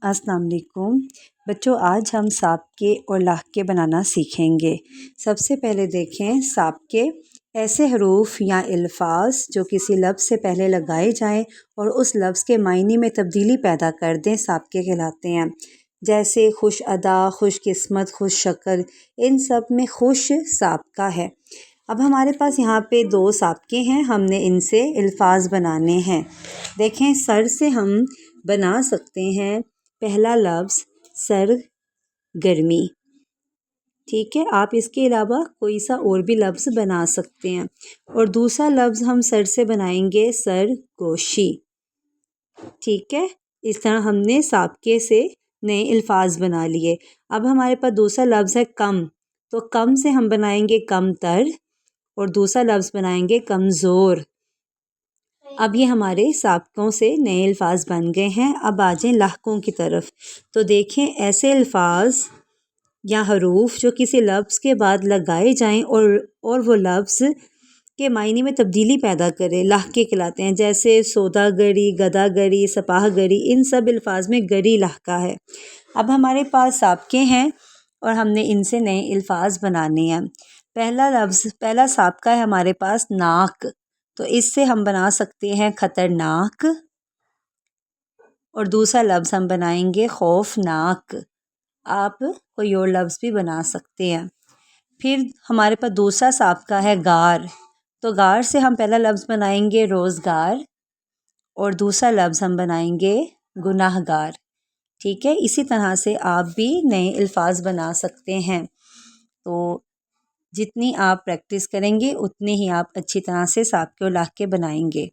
अस्सलाम वालेकुम बच्चों, आज हम साबके और लाहके बनाना सीखेंगे। सबसे पहले देखें, साबके ऐसे हरूफ या अल्फाज जो किसी लफ्ज़ से पहले लगाए जाएं और उस लफ्ज़ के मायने में तब्दीली पैदा कर दें, साबके कहलाते हैं। जैसे खुश अदा, खुश किस्मत, खुश शक्ल, इन सब में खुश साबका है। अब हमारे पास यहाँ पे 2 साबके हैं, हमने इनसे अल्फाज बनाने हैं। देखें, सर से हम बना सकते हैं पहला लफ्ज़ सर गर्मी, ठीक है। आप इसके अलावा कोई सा और भी लफ्ज़ बना सकते हैं। और दूसरा लफ्ज़ हम सर से बनाएंगे सर गोशी, ठीक है। इस तरह हमने साबके से नए अल्फाज बना लिए। अब हमारे पास दूसरा लफ्ज़ है कम, तो कम से हम बनाएंगे कम तर और दूसरा लफ्ज़ बनाएंगे कमज़ोर। अब ये हमारे साबकों से नए अल्फाज बन गए हैं। अब आ जाएं लाहकों की तरफ। तो देखें, ऐसे अल्फाज या हरूफ जो किसी लफ्ज़ के बाद लगाए जाएं और वो लफ्ज़ के मायने में तब्दीली पैदा करे, लाहके कहलाते हैं। जैसे सौदागरी, गदागरी, सपाहगरी, इन सब अल्फाज में गरी लाहका है। अब हमारे पास साबके हैं और हमने इनसे नए अल्फाज बनाने हैं। पहला साबका है हमारे पास नाक, तो इससे हम बना सकते हैं खतरनाक। और दूसरा लफ्ज़ हम बनाएंगे खौफनाक। आप कोई और लफ्ज़ भी बना सकते हैं। फिर हमारे पास दूसरा साबका है गार, तो गार से हम पहला लफ्ज़ बनाएंगे रोज़गार और दूसरा लफ्ज़ हम बनाएंगे गुनाहगार, ठीक है। इसी तरह से आप भी नए अल्फाज बना सकते हैं। तो जितनी आप प्रैक्टिस करेंगे उतने ही आप अच्छी तरह से साबके और लाहके बनाएंगे।